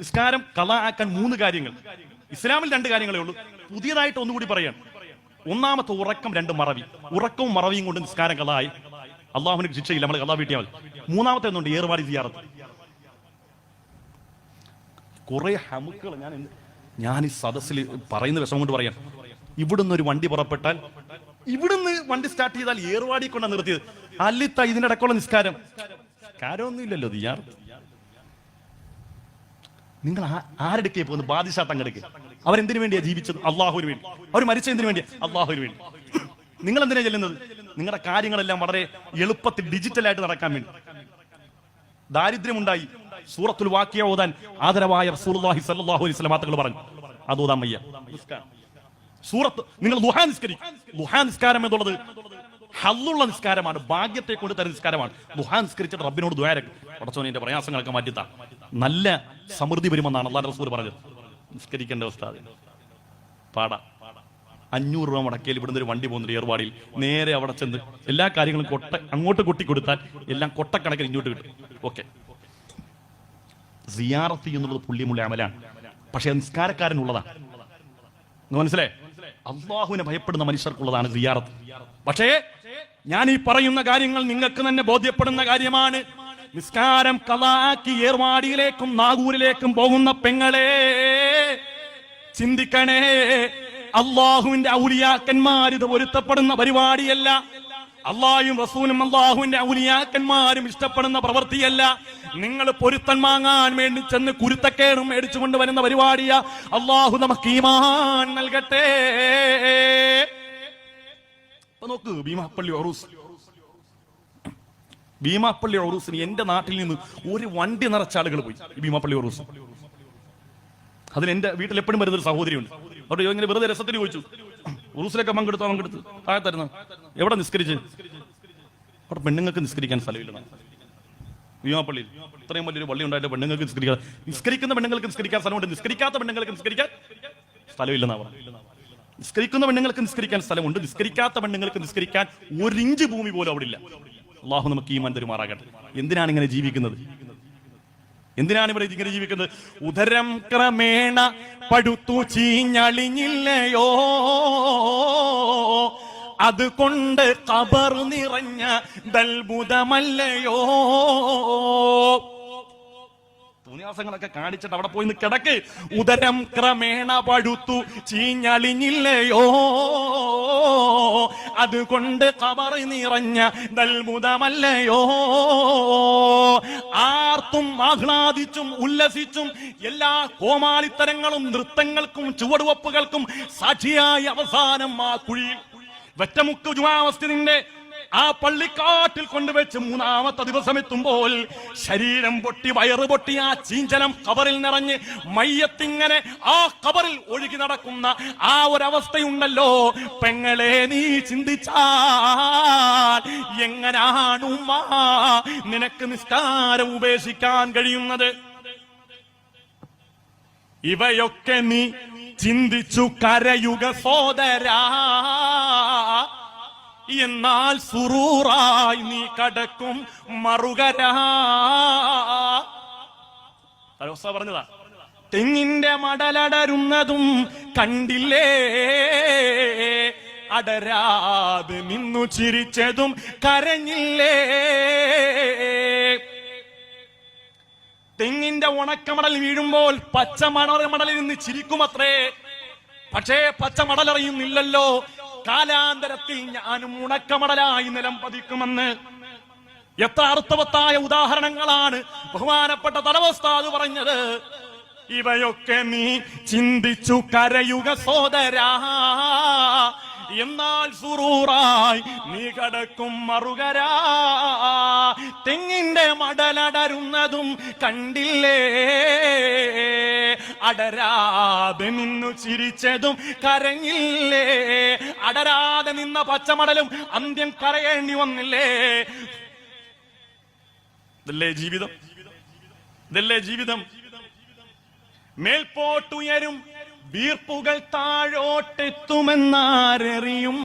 നിസ്കാരം ഖളാ ആക്കാൻ 3 കാര്യങ്ങൾ. ഇസ്ലാമിൽ 2 കാര്യങ്ങളേ ഉള്ളൂ. പുതിയതായിട്ട് ഒന്നുകൂടി പറയാം. ഒന്നാമത്തെ ഉറക്കം, 2 മറവി. ഉറക്കവും മറവിയും കൊണ്ട് നിസ്കാരം ഖളായി, അള്ളാഹുവിന് ശിക്ഷയില്ല, നമ്മൾ ഖളാ വീട്ടിയാൽ മതി. മൂന്നാമത്തെ ഒന്നുണ്ട്, ഏർവാടി സിയാറത്ത്. കുറെ ഹമുക്കൾ ഞാൻ ഈ സദസ്സിൽ പറയുന്ന വിഷമം കൊണ്ട് പറയാം. ഇവിടുന്ന് ഒരു വണ്ടി പുറപ്പെട്ടാൽ, ഇവിടുന്ന് വണ്ടി സ്റ്റാർട്ട് ചെയ്താൽ ഏർവാടി കൊണ്ടാണ് നിർത്തിയത്. അല്ലിത്ത ഇതിന്റെ ഇടക്കുള്ള നിസ്കാരം കാര്യമൊന്നും ഇല്ലല്ലോ. സിയാറത്ത് നിങ്ങൾ ആരെടുക്കേ പോകുന്നു? ബാദിഷാ തങ്ങെടുക്ക്. അവരെന്തിനു വേണ്ടിയാ ജീവിച്ചത്? അള്ളാഹുവിന് വേണ്ടി. അവർ മരിച്ച എന്തിനു വേണ്ടിയാ? അള്ളാഹുവിന് വേണ്ടി. നിങ്ങൾ എന്തിനാ ചെല്ലുന്നത്? നിങ്ങളുടെ കാര്യങ്ങളെല്ലാം വളരെ എളുപ്പത്തിൽ ഡിജിറ്റലായിട്ട് നടക്കാൻ വേണ്ടി. ദാരിദ്ര്യമുണ്ടായി, സൂറത്തുൽ വാഖിയ ഓതാൻ ആദരവായ റസൂലുള്ളാഹി സ്വല്ലല്ലാഹു അലൈഹി വസല്ലം തങ്ങൾ പറഞ്ഞു, അത് ഓതാൻ വയ്യ. സൂറത്ത് നിങ്ങൾ ദുഹാ നിസ്കരിക്കും. ദുഹാ നിസ്കാരം എന്നുള്ളത് ഹല്ലുള്ള നിസ്കാരമാണ്, ഭാഗ്യത്തെ കൊണ്ട് തരുന്ന നിസ്കാരമാണ്. ദുഹാ നിസ്കരിച്ചിട്ട് റബ്ബിനോട് ദുആ ചെയ്യ്, പടച്ചോനെ എന്റെ പ്രയാസങ്ങളൊക്കെ മാറ്റിത്താ, നല്ല സമൃദ്ധി വരുമെന്നാണ് അല്ലാഹു റസൂൽ പറഞ്ഞത്. നിസ്കരിക്കേണ്ട അവസ്ഥ പാടാ. 500 രൂപ മുടക്കിയാൽ ഇവിടുന്ന് ഒരു വണ്ടി പോകുന്നുണ്ട് ഏർവാടിയിൽ. നേരെ അവിടെ ചെന്ന് എല്ലാ കാര്യങ്ങളും അങ്ങോട്ട് കൊട്ടി കൊടുത്താൽ എല്ലാം കൊട്ടക്കണക്കിന് ഇങ്ങോട്ട് കിട്ടും. ഓക്കെ, സിയാറത്ത് എന്നുള്ളത് പുള്ളിമുള്ള അമലാണ്. പക്ഷെ നിസ്കാരക്കാരനുള്ളതാണ്. മനസ്സിലായേ? അള്ളാഹുവിനെ ഭയപ്പെടുന്ന മനുഷ്യർക്കുള്ളതാണ് സിയാറത്ത്. പക്ഷേ ഞാൻ ഈ പറയുന്ന കാര്യങ്ങൾ നിങ്ങൾക്ക് തന്നെ ബോധ്യപ്പെടുന്ന കാര്യമാണ്. നിസ്കാരം ഖളാക്കി ഏർവാടിയിലേക്കും നാഗൂരിലേക്കും പോകുന്ന പെങ്ങളെ ചിന്തിക്കണേ. അള്ളാഹുവിന്റെ ഔലിയാക്കന്മാരിത് പൊരുത്തപ്പെടുന്ന പരിപാടിയല്ല. അള്ളാഹും റസൂലും അള്ളാഹുവിന്റെ ഔലിയാക്കന്മാരും ഇഷ്ടപ്പെടുന്ന പ്രവൃത്തിയല്ല. നിങ്ങൾ പൊരുത്തൻ വാങ്ങാൻ വേണ്ടി ചെന്ന് കുരുത്തക്കേടും മേടിച്ചു കൊണ്ടുവരുന്ന പരിപാടിയാ. അള്ളാഹു നമുക്ക് ഈമാൻ നൽകട്ടെ. നോക്ക്, ഭീമാപ്പള്ളി ഉറൂസിന് എന്റെ നാട്ടിൽ നിന്ന് ഒരു വണ്ടി നിറച്ച ആളുകൾ പോയി. ഭീമാപ്പള്ളി ഉറൂസ്, അതിൽ എന്റെ വീട്ടിൽ എപ്പോഴും വരുന്നൊരു സഹോദരിയുണ്ട്. അവിടെ ഇങ്ങനെ വെറുതെ രസത്തിന് ചോദിച്ചു, ഉറൂസിലൊക്കെ പങ്കെടുത്ത് താഴത്തായിരുന്നു, എവിടെ നിസ്കരിച്ച്? അവിടെ പെണ്ണുങ്ങൾക്ക് നിസ്കരിക്കാൻ സ്ഥലമില്ല. ഭീമാപ്പള്ളിയിൽ ഇത്രയും വലിയൊരു പള്ളി ഉണ്ടായിട്ട് പെണ്ണുങ്ങൾക്ക് നിസ്കരിക്കുന്ന പെണ്ണുങ്ങൾക്ക് നിസ്കരിക്കാൻ സ്ഥലമുണ്ട്, നിസ്കരിക്കാത്ത പെണ്ണുങ്ങൾക്ക് നിസ്കരിക്കാൻ സ്ഥലമില്ലെന്നാ പറഞ്ഞു. നിസ്കരിക്കുന്ന പെണ്ണുങ്ങൾക്ക് നിസ്കരിക്കാൻ സ്ഥലമുണ്ട്, നിസ്കരിക്കാത്ത പെണ്ണുങ്ങൾക്ക് നിസ്കരിക്കാൻ 1 ഇഞ്ച് ഭൂമി പോലും അവിടെ ഇല്ല. അള്ളാഹു നമുക്ക് ഈമാൻ തരുമാറാകട്ടെ. എന്തിനാണ് ഇങ്ങനെ ജീവിക്കുന്നത്? എന്തിനാണ് ഇവിടെ ഇങ്ങനെ ജീവിക്കുന്നത്? ഉദരം ക്രമേണ പടുത്തു ചീഞ്ഞളിഞ്ഞില്ലയോ, അതുകൊണ്ട് ഖബർ നിറഞ്ഞ ദൽബുദമല്ലയോ. തുനിയാസങ്ങളൊക്കെ കാണിച്ചിട്ട് അവിടെ പോയി കിടക്ക്. ഉദരം ക്രമേണ പടുത്തു ചീഞ്ഞളിഞ്ഞില്ലയോ, അതുകൊണ്ട് ഖബർ നിറഞ്ഞ ദൽബുദമല്ലയോ. ആർത്തും ആഹ്ലാദിച്ചും ഉല്ലസിച്ചും എല്ലാ കോമാളിത്തരങ്ങളും നൃത്തങ്ങൾക്കും ചുവടുവപ്പുകൾക്കും സാക്ഷിയായി അവസാനം ആ കുഴിയിൽ വെറ്റമുക്ക് ജുമാ മസ്ജിദിന്റെ ആ പള്ളിക്കാട്ടിൽ കൊണ്ടുവച്ച് 3ാമത്തെ ദിവസം എത്തുമ്പോൾ ശരീരം പൊട്ടി വയറ് പൊട്ടി ആ ചീഞ്ചലം ഖബറിൽ നിറഞ്ഞ് മയ്യത്തിങ്ങനെ ആ ഖബറിൽ ഒഴുകി നടക്കുന്ന ആ ഒരവസ്ഥയുണ്ടല്ലോ പെങ്ങളെ, നീ ചിന്തിച്ചാൽ എങ്ങനാണ് ഉമ്മ നിനക്ക് നിസ്കാരം ഉപേക്ഷിക്കാൻ കഴിയുന്നത്? ഇവയൊക്കെ നീ ചിന്തിച്ചു കരയുക സോദരാ, എന്നാൽ സുറൂറായി നീ കടക്കും മറുകരാ. പറഞ്ഞതാ, തെങ്ങിന്റെ മടലടരുന്നതും കണ്ടില്ലേ, അടരാതെ നിന്നു ചിരിച്ചതും കരഞ്ഞില്ലേ. തെങ്ങിന്റെ ഉണക്കമടൽ വീഴുമ്പോൾ പച്ചമടലിൽ നിന്ന് ചിരിക്കുമത്രേ. പക്ഷേ പച്ചമടലറിയുന്നില്ലല്ലോ, കാലാന്തരത്തിൽ ഞാനും ഉണക്കമടലായി നിലം പതിക്കുമെന്ന്. എത്ര അർത്ഥവത്തായ ഉദാഹരണങ്ങളാണ് ബഹുമാനപ്പെട്ട തലവസ്ഥാദ് പറഞ്ഞത്. ഇവയൊക്കെ നീ ചിന്തിച്ചു കരയുക സോദരാ, എന്നാൽ സുറൂറായി നീ കടക്കും മറുകരാ. തെങ്ങിന്റെ മടലടരുന്നതും കണ്ടില്ലേ, അടരാതെ നിന്നു ചിരിച്ചതും കരഞ്ഞില്ലേ. അടരാതെ നിന്ന പച്ചമടലും അന്ത്യം കരയേണ്ടി വന്നില്ലേ. ഇതല്ലേ ജീവിതം? ഇതല്ലേ ജീവിതം? മേൽപോട്ടുയരും വീർപ്പുകൾ താഴോട്ടെത്തുമെന്നാരറിയും.